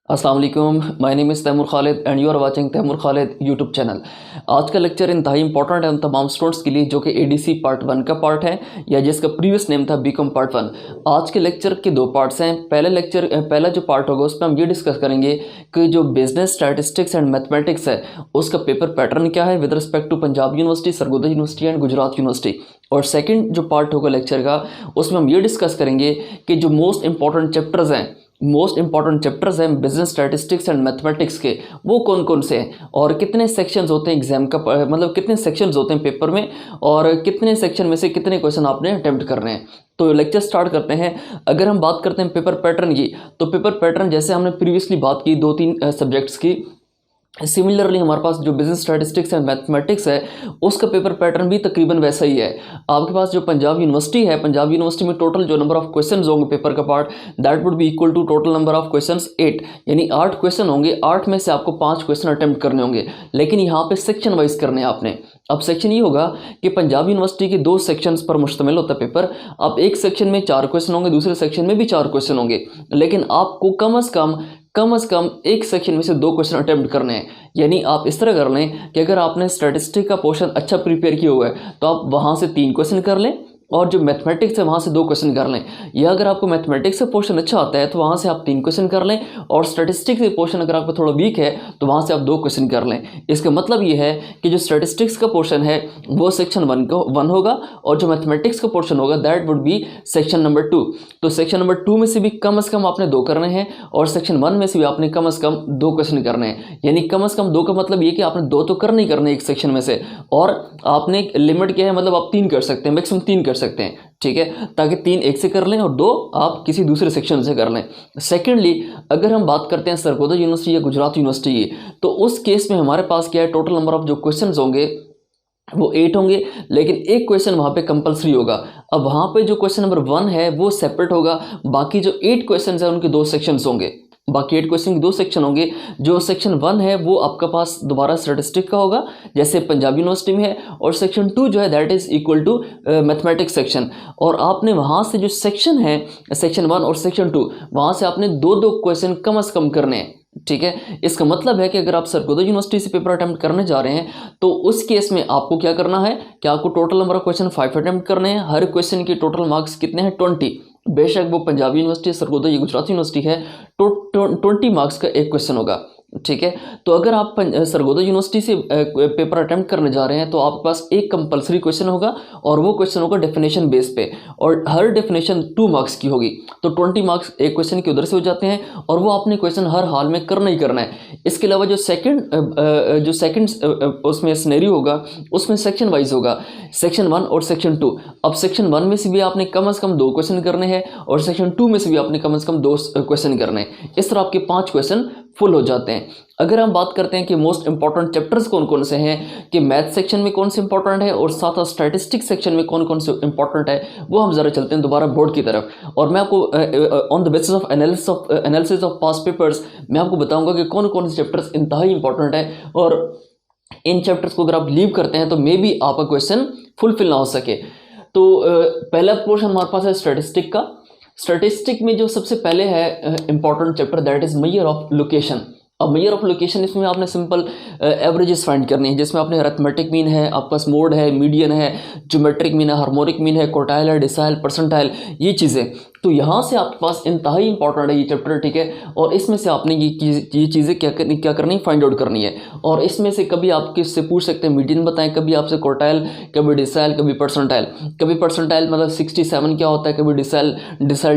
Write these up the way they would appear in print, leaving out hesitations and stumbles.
अस्सलाम वालेकुम, my name is Taimur Khalid and you are watching Taimur Khalid YouTube channel. आज का लेक्चर इंतहाई इंपॉर्टेंट है उन तमाम स्टूडेंट्स के लिए जो कि एडीसी पार्ट 1 का पार्ट है या जिसका प्रीवियस नेम था बीकॉम पार्ट 1। आज के लेक्चर के दो पार्ट्स हैं। पहला जो पार्ट होगा उसमें हम ये डिस्कस करेंगे कि जो बिजनेस स्टैटिस्टिक्स एंड मैथमेटिक्स है उसका पेपर पैटर्न क्या है with respect to Punjab University, Sargodha University and Gujrat University. और सेकंड जो पार्ट होगा लेक्चर का उसमें हम ये डिस्कस करेंगे कि जो मोस्ट इंपॉर्टेंट चैप्टर्स हैं बिजनेस स्टैटिस्टिक्स एंड मैथमेटिक्स के, वो कौन कौन से हैं और कितने सेक्शंस होते हैं एग्जाम का, मतलब कितने सेक्शंस होते हैं पेपर में और कितने सेक्शन में से कितने क्वेश्चन आपने अटेम्प्ट करने हैं। तो लेक्चर स्टार्ट करते हैं। अगर हम बात करते हैं पेपर पैटर्न की, तो पेपर पैटर्न जैसे हमने प्रीवियसली बात की 2-3 सब्जेक्ट्स की, सिमिलरली हमारे पास जो बिजनेस स्टैटिस्टिक्स एंड मैथमेटिक्स है उसका पेपर पैटर्न भी तकरीबन वैसा ही है। आपके पास जो पंजाब यूनिवर्सिटी है, पंजाब यूनिवर्सिटी में टोटल जो नंबर ऑफ क्वेश्चंस होंगे पेपर का part, that would be equal to total number of questions 8, यानी 8 क्वेश्चन होंगे। 8 में से आपको 5 क्वेश्चन अटेम्प्ट करने होंगे, लेकिन यहाँ पे सेक्शन वाइज करने हैं आपने। अब सेक्शन ये होगा कि पंजाब यूनिवर्सिटी के 2 सेक्शंस पर मुश्तमिल होता है पेपर। अब एक सेक्शन में 4 क्वेश्चन होंगे, दूसरे सेक्शन में भी 4 क्वेश्चन होंगे, लेकिन आपको कम से कम एक सेक्शन में से 2 क्वेश्चन अटेम्प्ट करने हैं। यानी आप इस तरह कर लें कि अगर आपने स्टैटिस्टिक का पोर्शन अच्छा प्रिपेयर किया हुआ है तो आप वहाँ से 3 क्वेश्चन कर लें और जो मैथमेटिक्स है वहाँ से 2 क्वेश्चन कर लें, या अगर आपको मैथमेटिक्स का पोर्शन अच्छा आता है तो वहाँ से आप 3 क्वेश्चन कर लें और स्टैटिस्टिक्स का पोर्शन अगर आपको थोड़ा वीक है तो वहाँ से आप 2 क्वेश्चन कर लें। इसका मतलब ये है कि जो स्टैटिस्टिक्स का पोर्शन है वो सेक्शन 1 होगा और जो मैथमेटिक्स का पोर्शन होगा that would B section number 2। तो सेक्शन नंबर 2 में से भी कम से कम आपने 2 करने हैं और सेक्शन 1 में से भी आपने कम से कम 2 क्वेश्चन करने हैं। यानी कम से कम 2 का मतलब ये कि आपने 2 तो करने ही करने एक सेक्शन में से, और आपने लिमिट क्या है, मतलब आप 3 कर सकते हैं, मैक्सिमम 3 कर सकते हैं, ठीक है, ताकि 3 एक से कर लें और 2 आप किसी दूसरे सेक्शन से कर लें। सेकेंडली, अगर हम बात करते हैं सरगोदा यूनिवर्सिटी या गुजरात यूनिवर्सिटी की, तो उस केस में हमारे पास क्या है, टोटल नंबर ऑफ जो क्वेश्चंस होंगे वो 8 होंगे, लेकिन एक क्वेश्चन वहाँ पे कंपलसरी होगा। अब वहाँ पे जो क्वेश्चन नंबर 1 है वो सेपरेट होगा, बाकी जो 8 क्वेश्चन है उनके 2 सेक्शंस होंगे। बाकी 8 क्वेश्चन के 2 सेक्शन होंगे। जो सेक्शन 1 है वो आपका पास दोबारा स्टैटिस्टिक का होगा जैसे पंजाब यूनिवर्सिटी में है, और सेक्शन 2 जो है that is equal to mathematics section. और आपने वहाँ से जो सेक्शन है सेक्शन 1 और सेक्शन 2, वहाँ से आपने 2-2 क्वेश्चन कम से कम करने हैं, ठीक है। इसका मतलब है कि अगर आप सरगोदा यूनिवर्सिटी से पेपर अटेम्प्ट करने जा रहे हैं तो उस केस में आपको क्या करना है कि आपको total number of question 5 attempt करने हैं। हर क्वेश्चन के टोटल मार्क्स कितने हैं, 20। बेशक वो पंजाब यूनिवर्सिटी, सरगोदा या गुजरात यूनिवर्सिटी है, तो 20 मार्क्स का एक क्वेश्चन होगा, ठीक है। तो अगर आप सरगोदा यूनिवर्सिटी से पेपर अटेम्प्ट करने जा रहे हैं तो आपके पास एक कंपलसरी क्वेश्चन होगा और वो क्वेश्चन होगा डेफिनेशन बेस पे, और हर डेफिनेशन 2 मार्क्स की होगी। तो 20 मार्क्स एक क्वेश्चन के उधर से हो जाते हैं और वो आपने क्वेश्चन हर हाल में करना ही करना है। इसके अलावा जो सेकंड उसमें सिनेरियो होगा उसमें सेक्शन वाइज होगा, सेक्शन 1 और सेक्शन 2। अब सेक्शन 1 में से भी आपने कम से कम 2 क्वेश्चन करने हैं और सेक्शन 2 में से भी आपने कम से कम 2 क्वेश्चन करने हैं। इस तरह आपके 5 क्वेश्चन फुल हो जाते हैं। अगर हम बात करते हैं कि मोस्ट इंपॉर्टेंट चैप्टर्स कौन कौन से हैं, कि मैथ सेक्शन में कौन से इंपॉर्टेंट है और साथ साथ स्टैटिस्टिक्स सेक्शन में कौन कौन से इंपॉर्टेंट है, वो हम जरा चलते हैं दोबारा बोर्ड की तरफ। और मैं आपको on the basis of analysis of past papers मैं आपको बताऊंगा कि कौन कौन से चैप्टर्स इंतहाई इंपॉर्टेंट है, और इन चैप्टर्स को अगर आप लीव करते हैं तो मे बी आपका क्वेश्चन फुलफिल ना हो सके। तो पहला पोर्शन हमारे पास है स्टैटिस्टिक का। स्टैटिस्टिक में जो सबसे पहले है important chapter that is measure of location. अब मेजर ऑफ लोकेशन, इसमें आपने सिंपल एवरेजेस फाइंड करनी है, जिसमें आपने अरिथमेटिक मीन है, आपके पास मोड है, मीडियन है, ज्योमेट्रिक मीन है, हार्मोनिक मीन है, क्वार्टाइल है, डिसाइल, परसेंटाइल, ये चीज़ें। तो यहाँ से आपके पास इंतहाई इंपॉर्टेंट है ये चैप्टर, ठीक है। और इसमें से आपने ये चीज़ें क्या करनी, फाइंड आउट करनी है। और इसमें से कभी आप किससे पूछ सकते हैं मीडियन बताएं, कभी आपसे क्वार्टाइल, कभी डिसाइल, कभी परसेंटाइल। कभी परसेंटाइल मतलब 67 क्या होता है, कभी डिसाइल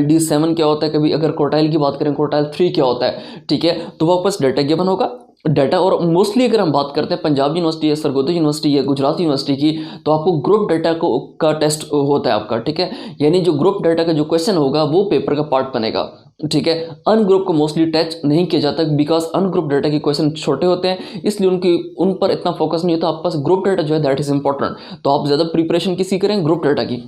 D7 क्या होता है, कभी अगर क्वार्टाइल की बात करें क्वार्टाइल 3 क्या होता है, ठीक है। तो वो आपके पास डाटा गिवन होगा, डाटा। और मोस्टली अगर हम बात करते हैं पंजाब यूनिवर्सिटी या सरगोदा यूनिवर्सिटी या गुजरात यूनिवर्सिटी की, तो आपको ग्रुप डाटा का टेस्ट होता है आपका, ठीक है। यानी जो ग्रुप डाटा का जो क्वेश्चन होगा वो पेपर का पार्ट बनेगा, ठीक है। अनग्रुप को मोस्टली टच नहीं किया जाता बिकॉज अनग्रुप डाटा के क्वेश्चन छोटे होते हैं, इसलिए उन पर इतना फोकस नहीं होता। आपके पास ग्रुप डाटा जो है दैट इज इंपॉर्टेंट, तो आप ज़्यादा प्रिपरेशन किसी करें, ग्रुप डाटा की।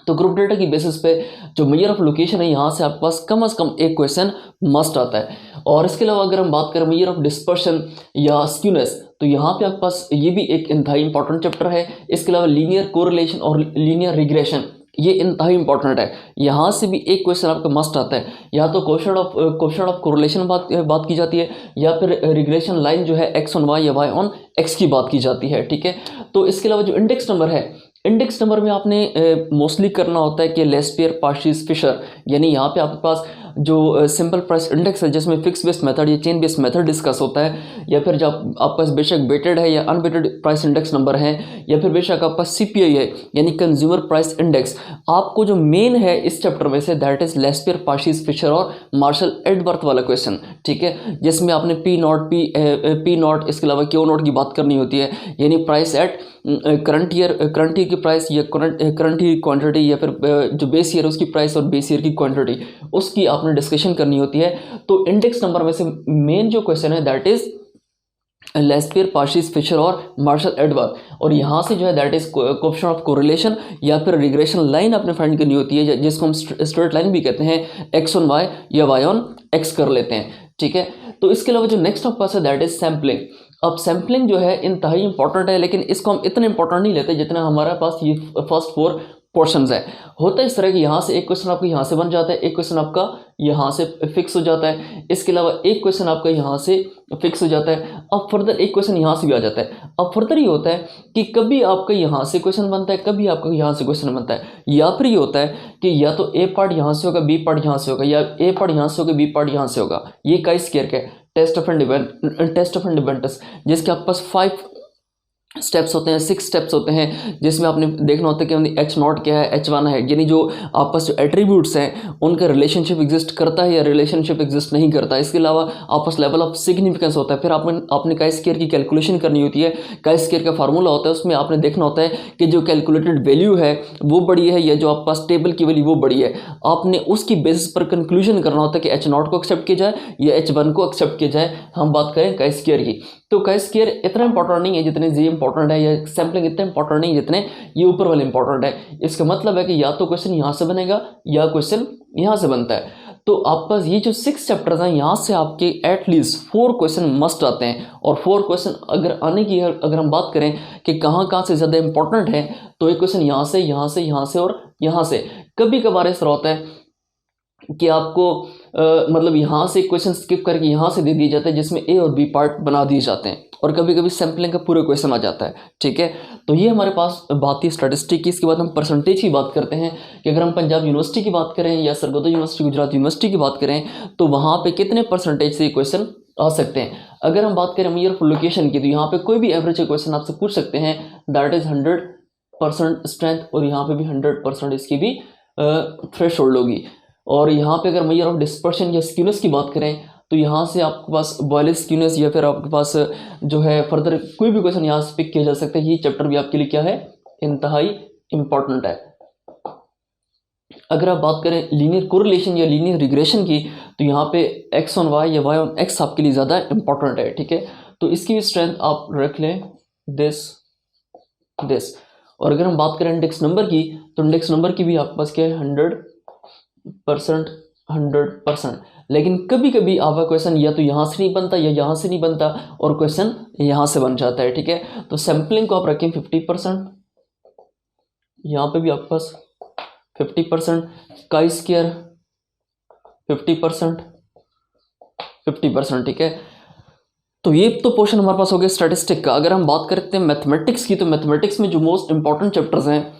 तो ग्रुप डाटा की बेसिस पे जो मेजर ऑफ लोकेशन है यहाँ से आपके पास कम से कम एक क्वेश्चन मस्ट आता है। और इसके अलावा अगर हम बात करें मेजर ऑफ डिस्पर्शन या स्क्यूनेस, तो यहाँ पे आपके पास ये भी एक इंतहाई इंपॉर्टेंट चैप्टर है। इसके अलावा लीनियर कोरिलेशन और लीनियर रिग्रेशन, ये इंतहाई इंपॉर्टेंट है। यहाँ से भी एक क्वेश्चन आपका मस्ट आता है, या तो क्वेश्चन ऑफ कोरिलेशन बात की जाती है, या फिर रिग्रेशन लाइन जो है x ऑन y या y ऑन x की बात की जाती है, ठीक है। तो इसके अलावा जो इंडेक्स नंबर है, इंडेक्स नंबर में आपने मोस्टली करना होता है कि लेस्पियर, पार्शीज, फिशर, यानी यहाँ पे आपके पास जो सिंपल प्राइस इंडेक्स है जिसमें फिक्स बेस मेथड या चेन बेस मेथड डिस्कस होता है, या फिर जब आपके पास बेशक वेटेड है या अनवेटेड प्राइस इंडेक्स नंबर है, या फिर बेशक आपके पास सीपीआई है यानी कंज्यूमर प्राइस इंडेक्स, आपको जो मेन है इस चैप्टर में say that is Laspeyres, पार्शीज, Fisher और मार्शल एडवर्थ वाला क्वेश्चन, ठीक है, जिसमें आपने पी नॉट इसके अलावा क्यू नॉट की बात करनी होती है, यानी प्राइस एट करंट ईयर की प्राइस या करंट ईयर क्वांटिटी, या फिर जो बेस ईयर उसकी प्राइस और बेस ईयर की क्वांटिटी उसकी आपने डिस्कशन करनी होती है। तो इंडेक्स नंबर में से मेन जो क्वेश्चन है दैट इज लेस्पियर, पार्शीज, फिशर और मार्शल एडवर्थ, और यहाँ से जो है that is coefficient of correlation या फिर रिग्रेशन लाइन आपने फाइंड करनी होती है, जिसको हम स्ट्रेट लाइन भी कहते हैं, एक्स ऑन वाई या वाई ऑन एक्स कर लेते हैं, ठीक है। तो इसके अलावा जो नेक्स्ट ऑफ पास है दैट इज सैम्पलिंग। अब सैम्पलिंग जो है इंतहाई इंपॉर्टेंट है, लेकिन इसको हम इतना इंपॉर्टेंट नहीं लेते जितना हमारे पास ये फर्स्ट 4 पोर्शंस है। होता है इस तरह कि यहाँ से एक क्वेश्चन आपका यहाँ से बन जाता है, एक क्वेश्चन आपका यहाँ से फिक्स हो जाता है, इसके अलावा एक क्वेश्चन आपका यहाँ से फिक्स हो जाता है, अब फर्दर एक क्वेश्चन यहाँ से भी आ जाता है। अब फर्दर ये होता है कि कभी आपका यहाँ से क्वेश्चन बनता है, कभी आपका यहाँ से क्वेश्चन बनता है, या फिर ये होता है कि या तो ए पार्ट यहाँ से होगा, बी पार्ट यहाँ से होगा, या ए पार्ट यहाँ से होगा, बी पार्ट यहाँ से होगा। ये काई स्क्वायर का टेस्ट ऑफ फंडामेंटल्स, जिसके आपके पास 5 स्टेप्स होते हैं, 6 स्टेप्स होते हैं, जिसमें आपने देखना होता है कि एच नॉट क्या है, H1 है, यानी जो आपस जो एट्रीब्यूट्स हैं उनका रिलेशनशिप एग्जिस्ट करता है या रिलेशनशिप एग्जिस्ट नहीं करता है। इसके अलावा आपस लेवल ऑफ सिग्निफिकेंस होता है। फिर आपने काई स्क्वायर की कैलकुलेशन करनी होती है, काई स्क्वायर का फार्मूला होता है, उसमें आपने देखना होता है कि जो कैलकुलेटेड वैल्यू है वो बड़ी है या जो आपके पास टेबल की वैल्यू वो बड़ी है। आपने उसकी बेसिस पर कंक्लूजन करना होता है कि H0 को एक्सेप्ट किया जाए या H1 को एक्सेप्ट किया जाए। हम बात करें काई स्क्वायर की, तो काई स्क्वायर इतना इंपॉर्टेंट नहीं है जितने जी इंपॉर्टेंट है, या सैम्पलिंग इतना इंपॉर्टेंट नहीं जितने ये ऊपर वाले इंपॉर्टेंट है। इसका मतलब है कि या तो क्वेश्चन यहाँ से बनेगा या क्वेश्चन यहाँ से बनता है। तो आपके पास ये जो 6 चैप्टर्स हैं, यहाँ से आपके एटलीस्ट 4 क्वेश्चन मस्ट आते हैं, और 4 क्वेश्चन अगर आने की अगर हम बात करें कि कहाँ से ज़्यादा इंपॉर्टेंट है, तो एक क्वेश्चन यहाँ से, यहाँ से, यहाँ से और यहाँ से। कभी कभार ऐसा होता है कि आपको मतलब यहाँ से क्वेश्चन स्किप करके यहाँ से दे दिए जाते हैं, जिसमें ए और बी पार्ट बना दिए जाते हैं, और कभी कभी सैम्पलिंग का पूरा क्वेश्चन आ जाता है, ठीक है। तो ये हमारे पास बात थी स्टैटिस्टिक की। इसके बाद हम परसेंटेज की बात करते हैं कि अगर हम पंजाब यूनिवर्सिटी की बात करें या सरगोदा यूनिवर्सिटी, गुजरात यूनिवर्सिटी की बात करें, तो वहाँ पे कितने परसेंटेज से क्वेश्चन आ सकते हैं। अगर हम बात करें मेयर फॉर लोकेशन की, तो यहाँ पे कोई भी एवरेज क्वेश्चन आपसे पूछ सकते हैं, दैट इज 100% स्ट्रेंथ, और यहाँ पे भी 100% इसकी भी थ्रेशोल्ड होगी। और यहाँ पे अगर मेजर ऑफ डिस्पर्शन या स्क्यूनेस की बात करें, तो यहाँ से आपके पास बॉयलेज स्क्यूनेस या फिर आपके पास जो है फर्दर कोई भी क्वेश्चन यहाँ से पिक किया जा सकता है। ये चैप्टर भी आपके लिए क्या है, इंतहाई इंपॉर्टेंट है। अगर आप बात करें लीनियर कोरिलेशन या लीनियर रिग्रेशन की, तो यहाँ पे एक्स ऑन वाई या वाई ऑन एक्स आपके लिए ज़्यादा इंपॉर्टेंट है, ठीक है। तो इसकी भी स्ट्रेंथ आप रख लें दिस। और अगर हम बात करें इंडेक्स नंबर की, तो इंडेक्स नंबर की भी आपके पास क्या है, 100%। लेकिन कभी कभी आपका क्वेश्चन या तो यहाँ से नहीं बनता या यहाँ से नहीं बनता, और क्वेश्चन यहाँ से बन जाता है, ठीक है। तो सैम्पलिंग को आप रखें 50%, यहाँ पे भी आपके पास 50%, काई स्क्वायर 50%, ठीक है। तो ये तो पोर्शन हमारे पास हो गया स्टैटिस्टिक का। अगर हम बात करते हैं मैथमेटिक्स की, तो मैथमेटिक्स में जो मोस्ट इंपॉर्टेंट चैप्टर्स हैं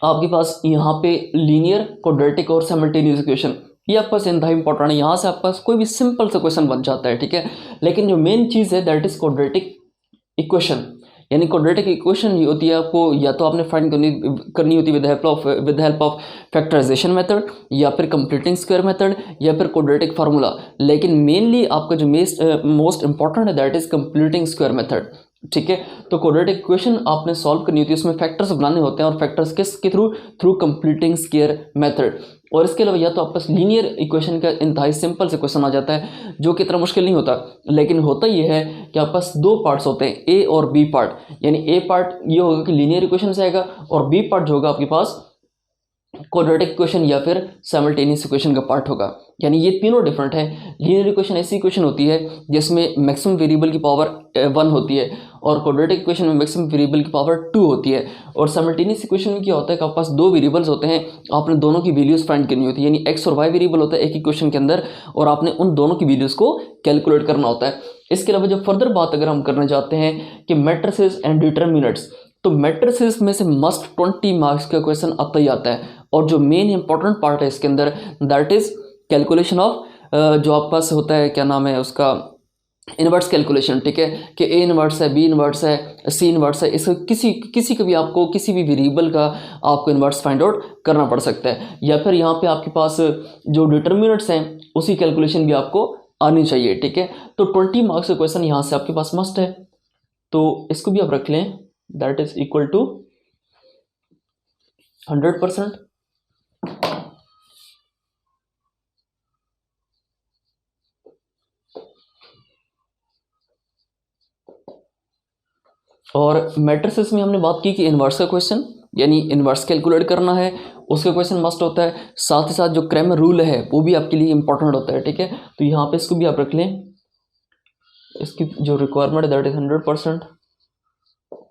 आपके पास यहाँ पे लीनियर, क्वाड्रेटिक और सिमल्टेनियस इक्वेशन, ये आपके पास इंतहाई इंपॉर्टेंट है। यहाँ से आपके पास कोई भी सिंपल सा क्वेश्चन बन जाता है, ठीक है। लेकिन जो मेन चीज़ है दैट इज क्वाड्रेटिक इक्वेशन, यानी क्वाड्रेटिक इक्वेशन ये होती है आपको या तो आपने फाइंड करनी होती है with help of factorization method, या फिर कंप्लीटिंग स्क्वायर मेथड, या फिर क्वाड्रेटिक फार्मूला। लेकिन मेनली आपका जो मोस्ट इंपॉर्टेंट है that is completing square method, ठीक है। तो क्वाड्रेटिक इक्वेशन आपने सॉल्व करनी होती है, उसमें फैक्टर्स बनाने होते हैं, और फैक्टर्स किसके थ्रू कंप्लीटिंग स्क्वायर मेथड। और इसके अलावा या तो आपके पास लीनियर इक्वेशन का इंतहाई सिंपल से क्वेश्चन आ जाता है, जो कि इतना मुश्किल नहीं होता, लेकिन होता यह है कि आपके पास 2 पार्ट्स होते हैं, ए और बी पार्ट। यानी ए पार्ट ये होगा कि लीनियर इक्वेशन से आएगा, और बी पार्ट जो होगा आपके पास क्वाड्रेटिक इक्वेशन या फिर साइमल्टेनियस इक्वेशन का पार्ट होगा। यानी ये तीनों डिफरेंट है। लीनियर इक्वेशन ऐसी इक्वेशन होती है जिसमें मैक्सिमम वेरिएबल की पावर 1 होती है, और क्वाड्रेटिक इक्वेशन में मैक्सिमम वेरिएबल की पावर 2 होती है। और साइमल्टेनियस इक्वेशन में क्या होता है कि आपके पास दो वेरिएबल्स होते हैं, आपने दोनों की वैल्यूज फाइंड करनी होती है। यानी एक्स और वाई वेरिएबल होता है एक इक्वेशन के अंदर, और आपने उन दोनों की वैल्यूज को कैलकुलेट करना होता है। इसके अलावा जो फर्दर बात अगर हम करना चाहते हैं कि मैट्रिसेस एंड डिटर्मिनेंट्स, तो मैट्रिसेस में से मस्ट 20 मार्क्स का क्वेश्चन आता ही आता है। और जो मेन इंपॉर्टेंट पार्ट है इसके अंदर, दैट इज कैलकुलेशन ऑफ जो आपके पास होता है, क्या नाम है उसका, इनवर्स कैलकुलेशन। ठीक है, कि ए इनवर्स है, बी इनवर्स है, सी इनवर्स है, इसका किसी का भी आपको किसी भी वेरिएबल का आपको इनवर्स फाइंड आउट करना पड़ सकता है। या फिर यहाँ पे आपके पास जो डिटर्मिनेंट्स हैं उसकी कैलकुलेशन भी आपको आनी चाहिए। ठीक है, तो 20 मार्क्स का क्वेश्चन यहाँ से आपके पास मस्ट है, तो इसको भी आप रख लें, दैट इज इक्वल टू 100%। और मैट्रिसेस में हमने बात की कि इन्वर्स का क्वेश्चन, यानी इन्वर्स कैलकुलेट करना है, उसका क्वेश्चन मस्ट होता है। साथ ही साथ जो क्रैमर रूल है वो भी आपके लिए इंपॉर्टेंट होता है। ठीक है, तो यहाँ पे इसको भी आप रख लें, इसकी जो रिक्वायरमेंट है दैट इज 100%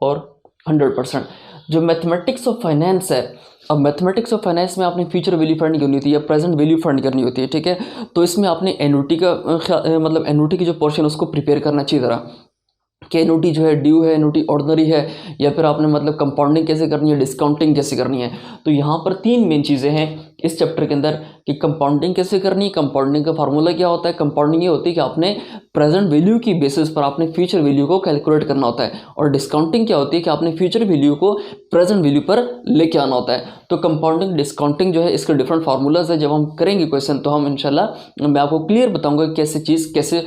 और 100%। जो मैथमेटिक्स ऑफ फाइनेंस है, अब मैथमेटिक्स ऑफ फाइनेंस में आपने फ्यूचर वैल्यू फंड करनी होती है या प्रेजेंट वैल्यू फंड करनी होती है। ठीक है, तो इसमें आपने एन्युटी का मतलब एन्युटी की जो पोर्शन उसको प्रिपेयर करना चाहिए ज़रा, कि एन्युटी जो है ड्यू है, एन्युटी ऑर्डिनरी है, या फिर आपने मतलब कंपाउंडिंग कैसे करनी है, डिस्काउंटिंग कैसे करनी है। तो यहाँ पर 3 मेन चीज़ें हैं इस चैप्टर के अंदर कि कंपाउंडिंग कैसे करनी है, कंपाउंडिंग का फार्मूला क्या होता है। कंपाउंडिंग ये होती है कि आपने प्रेजेंट वैल्यू की बेसिस पर आपने फ्यूचर वैल्यू को कैलकुलेट करना होता है, और डिस्काउंटिंग क्या होती है कि आपने फ्यूचर वैल्यू को प्रेजेंट वैल्यू पर लेके आना होता है। तो कंपाउंडिंग डिस्काउंटिंग जो है इसके डिफरेंट फार्मूलाज है। जब हम करेंगे क्वेश्चन तो हम इंशाल्लाह मैं आपको क्लियर बताऊंगा कैसे चीज़ कैसे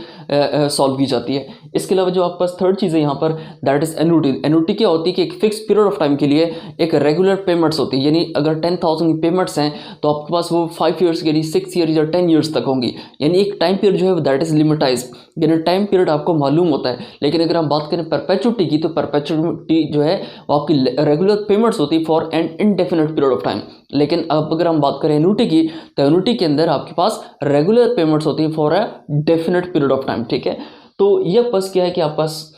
सॉल्व की जाती है। इसके अलावा जो आपके पास थर्ड चीज़ है यहाँ पर, दैट इज एन्युटी। एन्युटी क्या होती है कि एक फिक्स पीरियड ऑफ टाइम के लिए एक रेगुलर पेमेंट्स होती है। यानी अगर 10,000 की पेमेंट्स हैं तो आपके पास वो 5 ईयर्स के लिए 6 ईयर्स या 10 ईयर्स तक होंगी। यानी एक टाइम पीरियड जो है दैट इज लिमिटाइज, यानी टाइम पीरियड आपको मालूम होता है। लेकिन अगर हम बात करें परपेचुटी की, तो परपेचुटी जो है वो आपकी रेगुलर पेमेंट्स होती है for an indefinite period of time. लेकिन अब अगर हम बात करें एन्युटी की, तो एन्युटी के अंदर आपके पास रेगुलर पेमेंट्स होती है for a definite period of time. ठीक है, तो यह बस क्या है कि आपके पास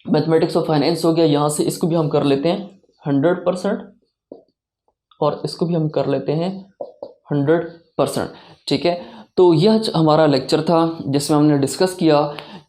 मैथमेटिक्स ऑफ फाइनेंस हो गया। यहाँ से इसको भी हम कर लेते हैं 100% और इसको भी हम कर लेते हैं 100%। ठीक है, तो यह हमारा लेक्चर था जिसमें हमने डिस्कस किया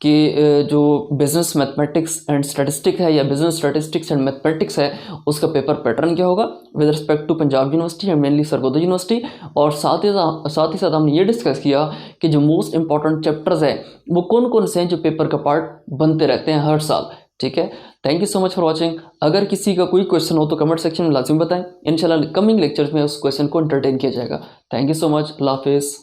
कि जो बिजनेस मैथमेटिक्स एंड स्टैटिस्टिक्स है या बिजनेस स्टैटिस्टिक्स एंड मैथमेटिक्स है उसका पेपर पैटर्न क्या होगा with respect to Punjab University and mainly Sargodha University. और साथ ही साथ हमने ये डिस्कस किया कि जो मोस्ट इंपॉर्टेंट चैप्टर्स है वो कौन कौन से हैं जो पेपर का पार्ट बनते रहते हैं हर साल। ठीक है, thank you so much for watching. अगर किसी का कोई क्वेश्चन हो तो कमेंट सेक्शन में लाजिम बताएं, इंशाल्लाह कमिंग लेक्चर्स में उस क्वेश्चन को एंटरटेन किया जाएगा। थैंक यू सो मच, अल्लाह हाफिज़।